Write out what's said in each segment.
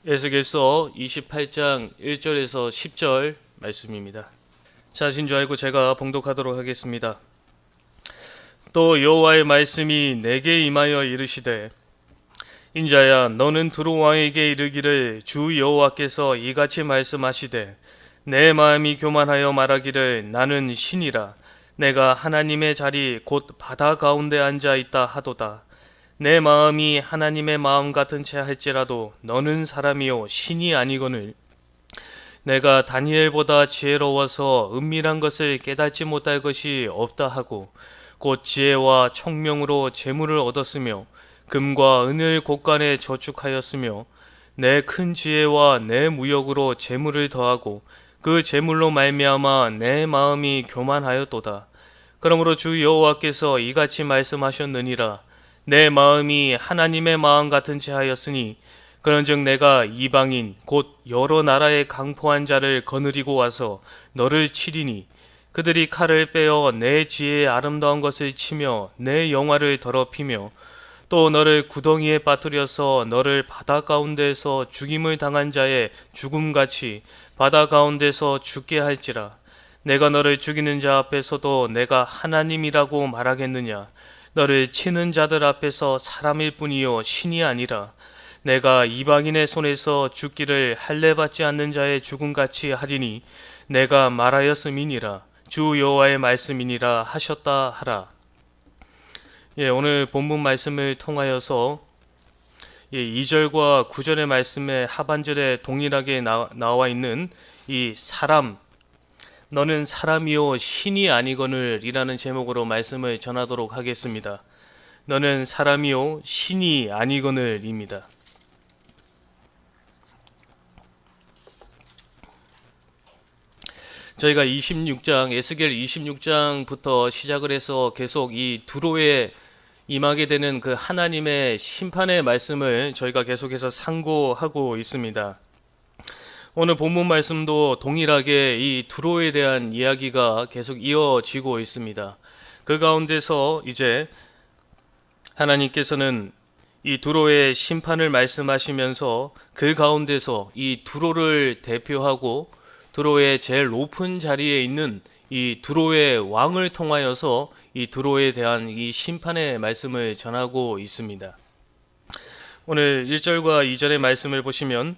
에스겔서 28장 1절에서 10절 말씀입니다. 자신 줄 알고 제가 봉독하도록 하겠습니다. 또 여호와의 말씀이 내게 임하여 이르시되, 인자야, 너는 두루 왕에게 이르기를, 주 여호와께서 이같이 말씀하시되, 내 마음이 교만하여 말하기를, 나는 신이라. 내가 하나님의 자리 곧 바다 가운데 앉아 있다 하도다. 내 마음이 하나님의 마음 같은 채 할지라도 너는 사람이요 신이 아니거늘. 내가 다니엘보다 지혜로워서 은밀한 것을 깨닫지 못할 것이 없다 하고, 곧 지혜와 총명으로 재물을 얻었으며 금과 은을 곳간에 저축하였으며, 내 큰 지혜와 내 무역으로 재물을 더하고 그 재물로 말미암아 내 마음이 교만하였도다. 그러므로 주 여호와께서 이같이 말씀하셨느니라. 내 마음이 하나님의 마음 같은 채 하였으니, 그런즉 내가 이방인 곧 여러 나라의 강포한 자를 거느리고 와서 너를 치리니, 그들이 칼을 빼어 내 지혜의 아름다운 것을 치며 내 영화를 더럽히며, 또 너를 구덩이에 빠뜨려서 너를 바다 가운데서 죽임을 당한 자의 죽음같이 바다 가운데서 죽게 할지라. 내가 너를 죽이는 자 앞에서도 내가 하나님이라고 말하겠느냐? 너를 치는 자들 앞에서 사람일 뿐이요 신이 아니라. 내가 이방인의 손에서 죽기를 할례받지 않는 자의 죽음같이 하리니 내가 말하였음이니라. 주 여호와의 말씀이니라 하셨다 하라. 오늘 본문 말씀을 통하여서 2절과 9절의 말씀의 하반절에 동일하게 나와 있는 이 사람, 너는 사람이요 신이 아니거늘 이라는 제목으로 말씀을 전하도록 하겠습니다. 너는 사람이요 신이 아니거늘 입니다. 저희가 26장, 에스겔 26장부터 시작을 해서 계속 이 두로에 임하게 되는 그 하나님의 심판의 말씀을 저희가 계속해서 상고하고 있습니다. 오늘 본문 말씀도 동일하게 이 두로에 대한 이야기가 계속 이어지고 있습니다. 그 가운데서 이제 하나님께서는 이 두로의 심판을 말씀하시면서 그 가운데서 이 두로를 대표하고 두로의 제일 높은 자리에 있는 이 두로의 왕을 통하여서 이 두로에 대한 이 심판의 말씀을 전하고 있습니다. 오늘 1절과 2절의 말씀을 보시면,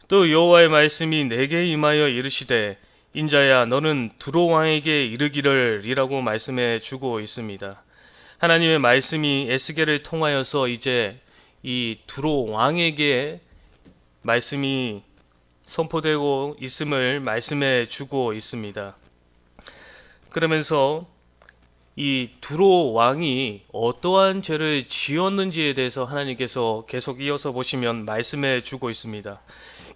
또 여호와의 말씀이 내게 임하여 이르시되, 인자야, 너는 두로 왕에게 이르기를 이라고 말씀해 주고 있습니다. 하나님의 말씀이 에스겔을 통하여서 이제 이 두로 왕에게 말씀이 선포되고 있음을 말씀해 주고 있습니다. 그러면서 이 두로 왕이 어떠한 죄를 지었는지에 대해서 하나님께서 계속 이어서 보시면 말씀해 주고 있습니다.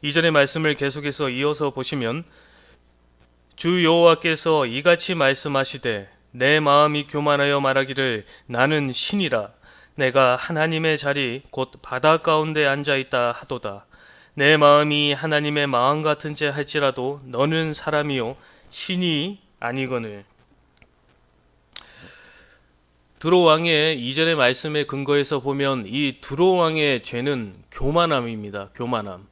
이전의 말씀을 계속해서 이어서 보시면, 주 여호와께서 이같이 말씀하시되, 내 마음이 교만하여 말하기를, 나는 신이라. 내가 하나님의 자리 곧 바다 가운데 앉아 있다 하도다. 내 마음이 하나님의 마음 같은 채 할지라도 너는 사람이요 신이 아니거늘. 두로 왕의 이전의 말씀의 근거에서 보면 이 두로 왕의 죄는 교만함입니다. 교만함.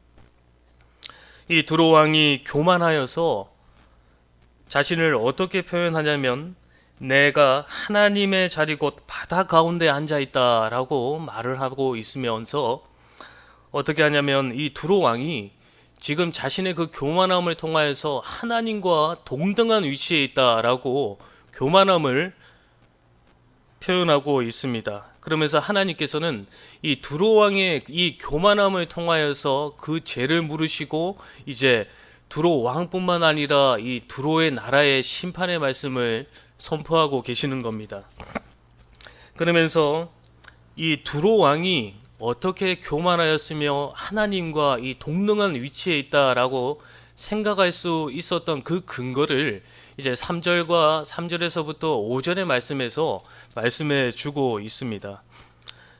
이 두로 왕이 교만하여서 자신을 어떻게 표현하냐면, 내가 하나님의 자리 곧 바다 가운데 앉아 있다라고 말을 하고 있으면서 어떻게 하냐면, 이 두로 왕이 지금 자신의 그 교만함을 통하여서 하나님과 동등한 위치에 있다라고 교만함을 표현하고 있습니다. 그러면서 하나님께서는 이 두로 왕의 이 교만함을 통하여서 그 죄를 물으시고 이제 두로 왕뿐만 아니라 이 두로의 나라의 심판의 말씀을 선포하고 계시는 겁니다. 그러면서 이 두로 왕이 어떻게 교만하였으며 하나님과 이 동등한 위치에 있다라고 생각할 수 있었던 그 근거를 이제 3절에서부터 5절의 말씀에서 말씀해 주고 있습니다.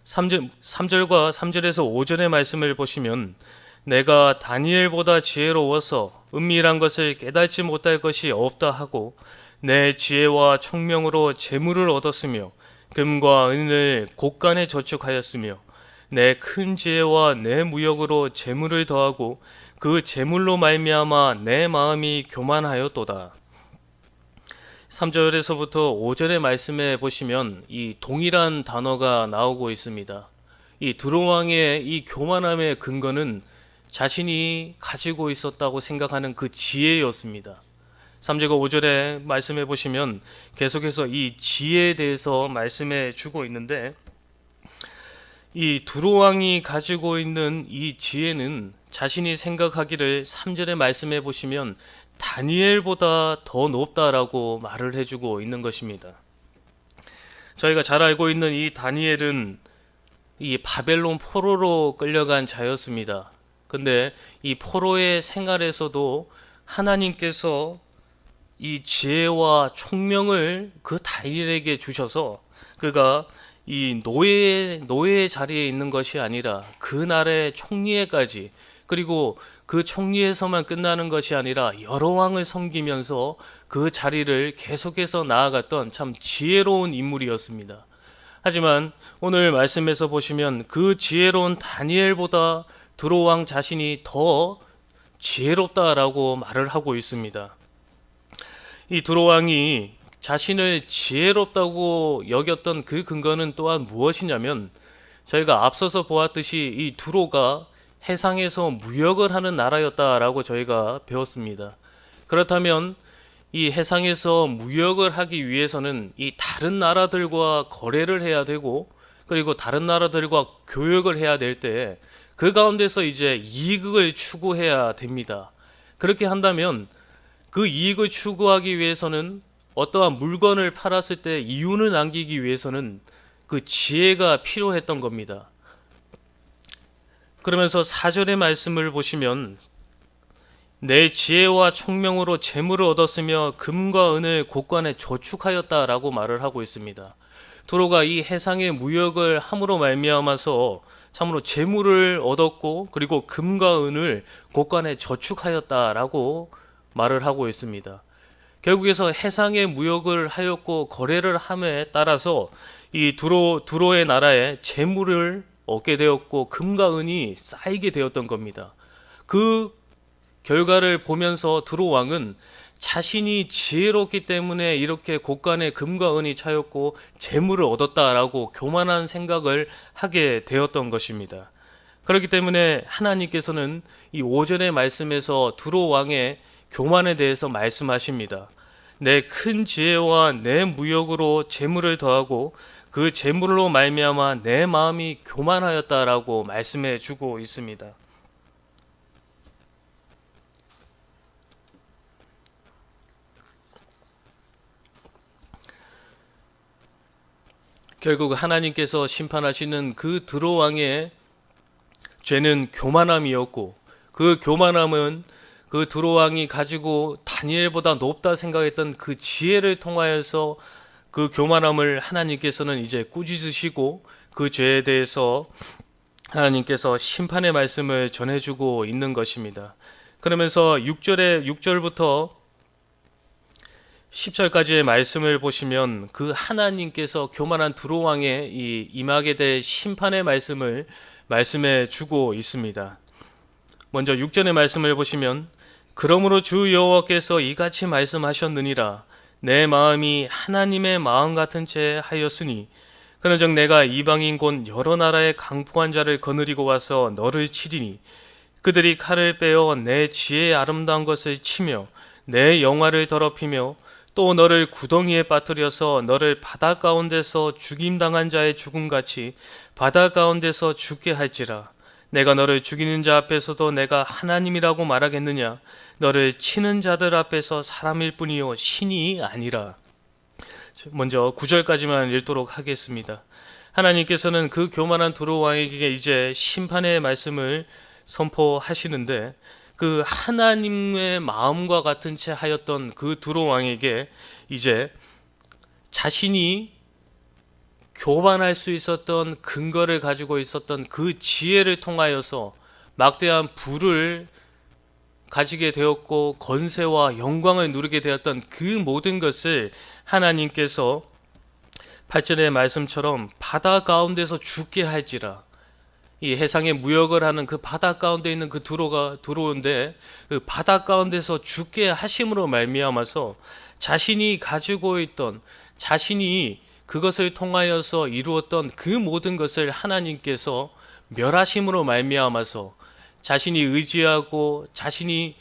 3절과 3절에서 5절의 말씀을 보시면, 내가 다니엘보다 지혜로워서 은밀한 것을 깨닫지 못할 것이 없다 하고, 내 지혜와 총명으로 재물을 얻었으며 금과 은을 곳간에 저축하였으며, 내 큰 지혜와 내 무역으로 재물을 더하고 그 재물로 말미암아 내 마음이 교만하였도다. 3절에서부터 5절의 말씀에 보시면 이 동일한 단어가 나오고 있습니다. 이 두로왕의 이 교만함의 근거는 자신이 가지고 있었다고 생각하는 그 지혜였습니다. 3절과 5절의 말씀해 보시면 계속해서 이 지혜에 대해서 말씀해 주고 있는데, 이 두로왕이 가지고 있는 이 지혜는 자신이 생각하기를 3절에 말씀해 보시면 다니엘보다 더 높다라고 말을 해주고 있는 것입니다. 저희가 잘 알고 있는 이 다니엘은 이 바벨론 포로로 끌려간 자였습니다. 근데 이 포로의 생활에서도 하나님께서 이 지혜와 총명을 그 다니엘에게 주셔서 그가 이 노예의 자리에 있는 것이 아니라 그 나라의 총리에까지, 그리고 그 총리에서만 끝나는 것이 아니라 여러 왕을 섬기면서 그 자리를 계속해서 나아갔던 참 지혜로운 인물이었습니다. 하지만 오늘 말씀에서 보시면 그 지혜로운 다니엘보다 두로왕 자신이 더 지혜롭다라고 말을 하고 있습니다. 이 두로왕이 자신을 지혜롭다고 여겼던 그 근거는 또한 무엇이냐면, 저희가 앞서서 보았듯이 이 두로가 해상에서 무역을 하는 나라였다라고 저희가 배웠습니다. 그렇다면 이 해상에서 무역을 하기 위해서는 이 다른 나라들과 거래를 해야 되고, 그리고 다른 나라들과 교역을 해야 될 때 그 가운데서 이제 이익을 추구해야 됩니다. 그렇게 한다면 그 이익을 추구하기 위해서는 어떠한 물건을 팔았을 때 이윤을 남기기 위해서는 그 지혜가 필요했던 겁니다. 그러면서 4절의 말씀을 보시면 내 지혜와 총명으로 재물을 얻었으며 금과 은을 곳간에 저축하였다라고 말을 하고 있습니다. 두로가 이 해상의 무역을 함으로 말미암아서 참으로 재물을 얻었고, 그리고 금과 은을 곳간에 저축하였다라고 말을 하고 있습니다. 결국에서 해상의 무역을 하였고 거래를 함에 따라서 이 두로의 나라에 재물을 얻게 되었고 금과 은이 쌓이게 되었던 겁니다. 그 결과를 보면서 두로 왕은 자신이 지혜롭기 때문에 이렇게 곳간에 금과 은이 차였고 재물을 얻었다라고 교만한 생각을 하게 되었던 것입니다. 그렇기 때문에 하나님께서는 이 5절의 말씀에서 두로 왕의 교만에 대해서 말씀하십니다. 내 큰 지혜와 내 무역으로 재물을 더하고 그 재물로 말미암아 내 마음이 교만하였다라고 말씀해 주고 있습니다. 결국 하나님께서 심판하시는 그 두로 왕의 죄는 교만함이었고, 그 교만함은 그 두로 왕이 가지고 다니엘보다 높다 생각했던 그 지혜를 통하여서 그 교만함을 하나님께서는 이제 꾸짖으시고 그 죄에 대해서 하나님께서 심판의 말씀을 전해주고 있는 것입니다. 그러면서 6절부터 10절까지의 말씀을 보시면 그 하나님께서 교만한 두로 왕에 임하게 될 심판의 말씀을 말씀해 주고 있습니다. 먼저 6절의 말씀을 보시면 그러므로 주 여호와께서 이같이 말씀하셨느니라. 내 마음이 하나님의 마음 같은 채 하였으니 그런즉 내가 이방인 곧 여러 나라의 강포한 자를 거느리고 와서 너를 치리니 그들이 칼을 빼어 내 지혜의 아름다운 것을 치며 내 영화를 더럽히며 또 너를 구덩이에 빠뜨려서 너를 바다 가운데서 죽임당한 자의 죽음같이 바다 가운데서 죽게 할지라. 내가 너를 죽이는 자 앞에서도 내가 하나님이라고 말하겠느냐? 너를 치는 자들 앞에서 사람일 뿐이요 신이 아니라. 먼저 9절까지만 읽도록 하겠습니다. 하나님께서는 그 교만한 두로 왕에게 이제 심판의 말씀을 선포하시는데, 그 하나님의 마음과 같은 채 하였던 그 두로 왕에게 이제 자신이 교만할 수 있었던 근거를 가지고 있었던 그 지혜를 통하여서 막대한 부를 가지게 되었고 권세와 영광을 누리게 되었던 그 모든 것을 하나님께서 8절의 말씀처럼 바다 가운데서 죽게 할지라. 이 해상에 무역을 하는 그 바다 가운데 있는 그 두로인데 그 바다 가운데서 죽게 하심으로 말미암아서 자신이 가지고 있던, 자신이 그것을 통하여서 이루었던 그 모든 것을 하나님께서 멸하심으로 말미암아서 자신이 의지하고 자신이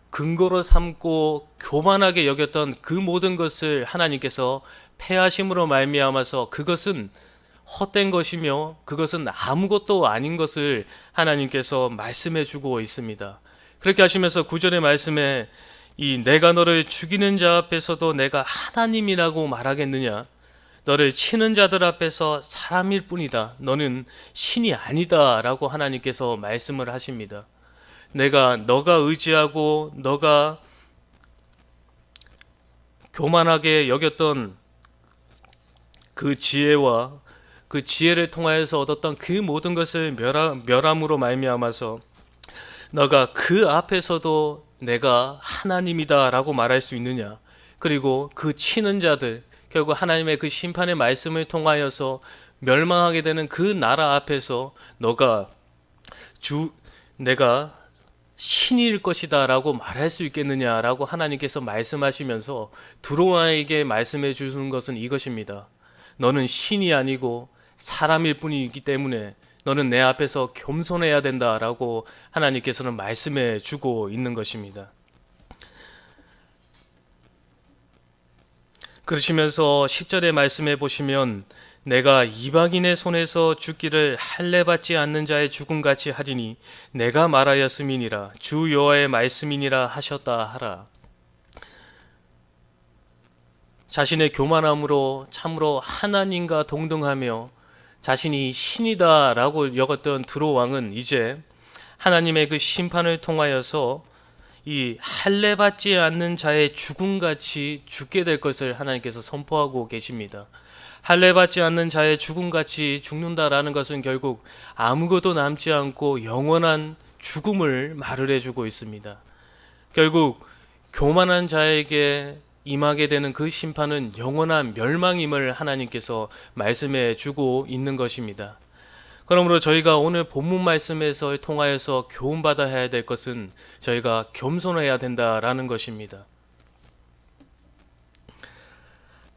근거로 삼고 교만하게 여겼던 그 모든 것을 하나님께서 패하심으로 말미암아서 그것은 헛된 것이며 그것은 아무것도 아닌 것을 하나님께서 말씀해 주고 있습니다. 그렇게 하시면서 9절의 말씀에 이 내가 너를 죽이는 자 앞에서도 내가 하나님이라고 말하겠느냐, 너를 치는 자들 앞에서 사람일 뿐이다, 너는 신이 아니다 라고 하나님께서 말씀을 하십니다. 너가 의지하고 너가 교만하게 여겼던 그 지혜와 그 지혜를 통하여서 얻었던 그 모든 것을 멸함으로 말미암아서 너가 그 앞에서도 내가 하나님이다 라고 말할 수 있느냐, 그리고 그 치는 자들, 결국 하나님의 그 심판의 말씀을 통하여서 멸망하게 되는 그 나라 앞에서 내가 신일 것이다 라고 말할 수 있겠느냐라고 하나님께서 말씀하시면서 두로왕에게 말씀해 주는 것은 이것입니다. 너는 신이 아니고 사람일 뿐이기 때문에 너는 내 앞에서 겸손해야 된다라고 하나님께서는 말씀해 주고 있는 것입니다. 그러시면서 10절의 말씀해 보시면 내가 이방인의 손에서 죽기를 할례받지 않는 자의 죽음같이 하리니 내가 말하였음이니라, 주 여호와의 말씀이니라 하셨다 하라. 자신의 교만함으로 참으로 하나님과 동등하며 자신이 신이다 라고 여겼던 두로왕은 이제 하나님의 그 심판을 통하여서 이 할례받지 않는 자의 죽음같이 죽게 될 것을 하나님께서 선포하고 계십니다. 할례받지 않는 자의 죽음같이 죽는다라는 것은 결국 아무것도 남지 않고 영원한 죽음을 말을 해주고 있습니다. 결국 교만한 자에게 임하게 되는 그 심판은 영원한 멸망임을 하나님께서 말씀해 주고 있는 것입니다. 그러므로 저희가 오늘 본문 말씀에서 통하여서 교훈받아야 될 것은 저희가 겸손해야 된다라는 것입니다.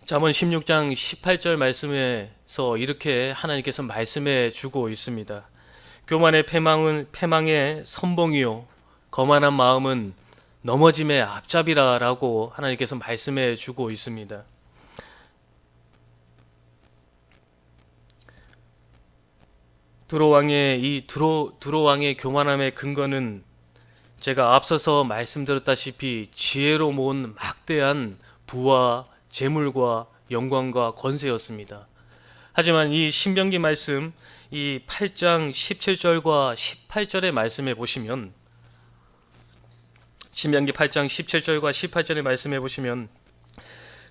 잠언 16장 18절 말씀에서 이렇게 하나님께서 말씀해 주고 있습니다. 교만의 패망의 선봉이요 거만한 마음은 넘어짐의 앞잡이라 라고 하나님께서 말씀해 주고 있습니다. 두로왕의 교만함의 근거는 제가 앞서서 말씀드렸다시피 지혜로 모은 막대한 부와 재물과 영광과 권세였습니다. 하지만 이 신명기 말씀 이 8장 17절과 18절의 말씀에 보시면 신명기 8장 17절과 18절의 말씀에 보시면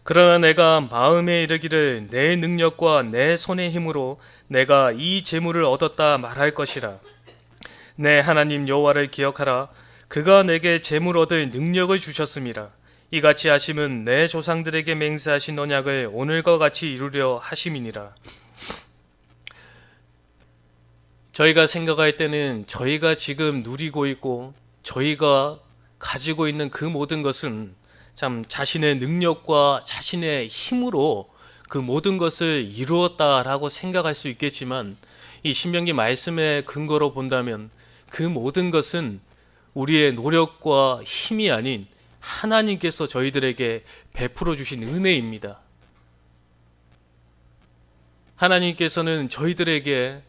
그러나 내가 마음에 이르기를 내 능력과 내 손의 힘으로 내가 이 재물을 얻었다 말할 것이라. 내 하나님 여호와를 기억하라. 그가 내게 재물 얻을 능력을 주셨음이라. 이같이 하심은 내 조상들에게 맹세하신 언약을 오늘과 같이 이루려 하심이니라. 저희가 생각할 때는 저희가 지금 누리고 있고 저희가 가지고 있는 그 모든 것은 참 자신의 능력과 자신의 힘으로 그 모든 것을 이루었다라고 생각할 수 있겠지만 이 신명기 말씀의 근거로 본다면 그 모든 것은 우리의 노력과 힘이 아닌 하나님께서 저희들에게 베풀어 주신 은혜입니다. 하나님께서는 저희들을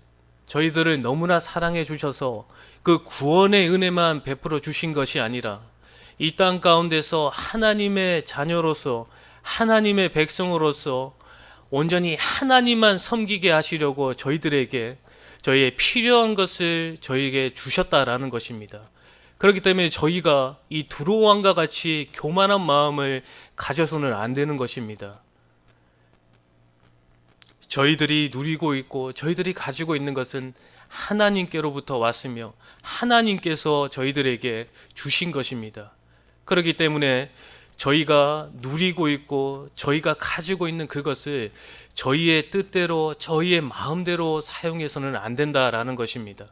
너무나 사랑해 주셔서 그 구원의 은혜만 베풀어 주신 것이 아니라 이 땅 가운데서 하나님의 자녀로서 하나님의 백성으로서 온전히 하나님만 섬기게 하시려고 저희들에게 저희의 필요한 것을 저희에게 주셨다라는 것입니다. 그렇기 때문에 저희가 이 두로왕과 같이 교만한 마음을 가져서는 안 되는 것입니다. 저희들이 누리고 있고 저희들이 가지고 있는 것은 하나님께로부터 왔으며 하나님께서 저희들에게 주신 것입니다. 그렇기 때문에 저희가 누리고 있고 저희가 가지고 있는 그것을 저희의 뜻대로 저희의 마음대로 사용해서는 안 된다라는 것입니다.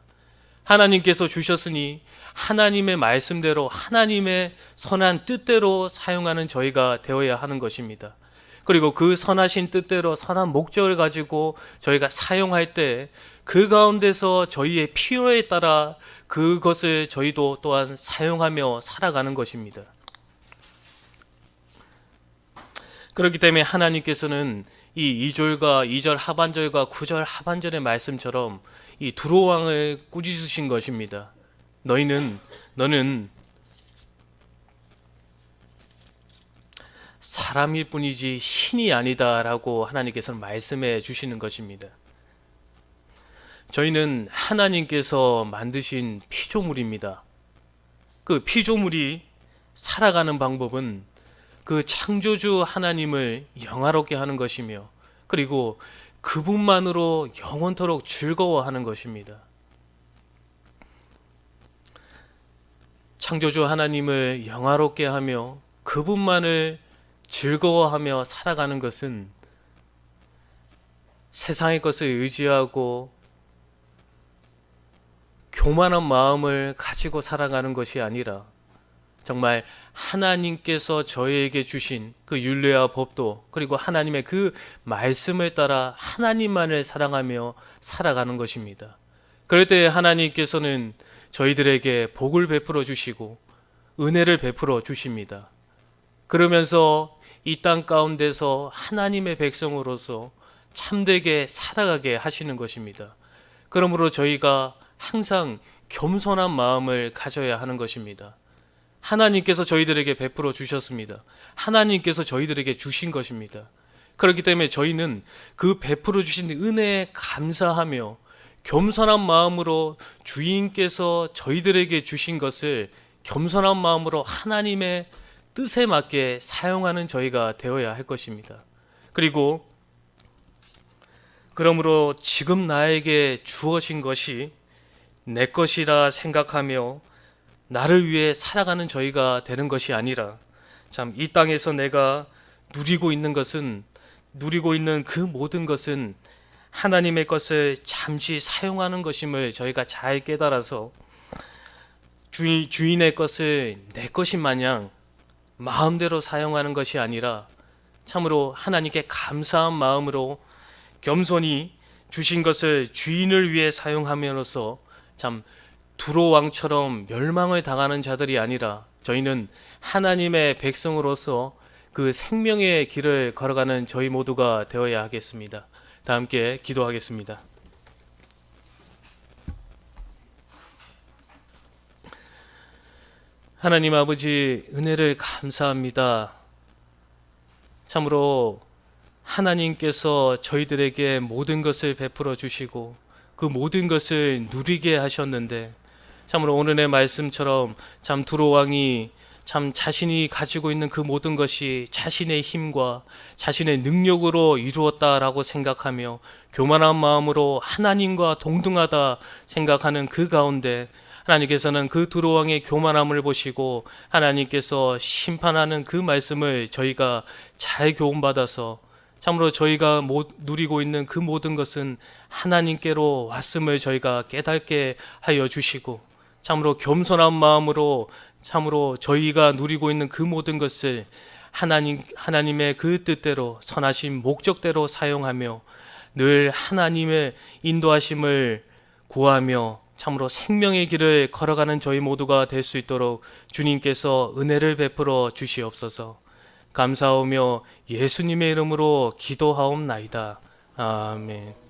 하나님께서 주셨으니 하나님의 말씀대로 하나님의 선한 뜻대로 사용하는 저희가 되어야 하는 것입니다. 그리고 그 선하신 뜻대로 선한 목적을 가지고 저희가 사용할 때 그 가운데서 저희의 필요에 따라 그것을 저희도 또한 사용하며 살아가는 것입니다. 그렇기 때문에 하나님께서는 이 2절과 2절 하반절과 9절 하반절의 말씀처럼 이 두로 왕을 꾸짖으신 것입니다. 너는 사람일 뿐이지 신이 아니다라고 하나님께서는 말씀해 주시는 것입니다. 저희는 하나님께서 만드신 피조물입니다. 그 피조물이 살아가는 방법은 그 창조주 하나님을 영화롭게 하는 것이며 그리고 그분만으로 영원토록 즐거워하는 것입니다. 창조주 하나님을 영화롭게 하며 그분만을 즐거워하며 살아가는 것은 세상의 것을 의지하고 교만한 마음을 가지고 살아가는 것이 아니라 정말 하나님께서 저희에게 주신 그 율례와 법도 그리고 하나님의 그 말씀을 따라 하나님만을 사랑하며 살아가는 것입니다. 그럴 때 하나님께서는 저희들에게 복을 베풀어 주시고 은혜를 베풀어 주십니다. 그러면서 이 땅 가운데서 하나님의 백성으로서 참되게 살아가게 하시는 것입니다. 그러므로 저희가 항상 겸손한 마음을 가져야 하는 것입니다. 하나님께서 저희들에게 베풀어 주셨습니다. 하나님께서 저희들에게 주신 것입니다. 그렇기 때문에 저희는 그 베풀어 주신 은혜에 감사하며 겸손한 마음으로 주인께서 저희들에게 주신 것을 겸손한 마음으로 하나님의 뜻에 맞게 사용하는 저희가 되어야 할 것입니다. 그러므로 지금 나에게 주어진 것이 내 것이라 생각하며 나를 위해 살아가는 저희가 되는 것이 아니라 참 이 땅에서 내가 누리고 있는 그 모든 것은 하나님의 것을 잠시 사용하는 것임을 저희가 잘 깨달아서 주인의 것을 내 것인 마냥 마음대로 사용하는 것이 아니라 참으로 하나님께 감사한 마음으로 겸손히 주신 것을 주인을 위해 사용함으로써 참 두로 왕처럼 멸망을 당하는 자들이 아니라 저희는 하나님의 백성으로서 그 생명의 길을 걸어가는 저희 모두가 되어야 하겠습니다. 다 함께 기도하겠습니다. 하나님 아버지, 은혜를 감사합니다. 참으로 하나님께서 저희들에게 모든 것을 베풀어 주시고 그 모든 것을 누리게 하셨는데 참으로 오늘의 말씀처럼 참 두로 왕이 참 자신이 가지고 있는 그 모든 것이 자신의 힘과 자신의 능력으로 이루었다라고 생각하며 교만한 마음으로 하나님과 동등하다 생각하는 그 가운데 하나님께서는 그 두로 왕의 교만함을 보시고 하나님께서 심판하는 그 말씀을 저희가 잘 교훈받아서 참으로 저희가 누리고 있는 그 모든 것은 하나님께로 왔음을 저희가 깨닫게 하여 주시고 참으로 겸손한 마음으로 참으로 저희가 누리고 있는 그 모든 것을 하나님의 그 뜻대로 선하신 목적대로 사용하며 늘 하나님의 인도하심을 구하며 참으로 생명의 길을 걸어가는 저희 모두가 될 수 있도록 주님께서 은혜를 베풀어 주시옵소서. 감사하며 예수님의 이름으로 기도하옵나이다. 아멘.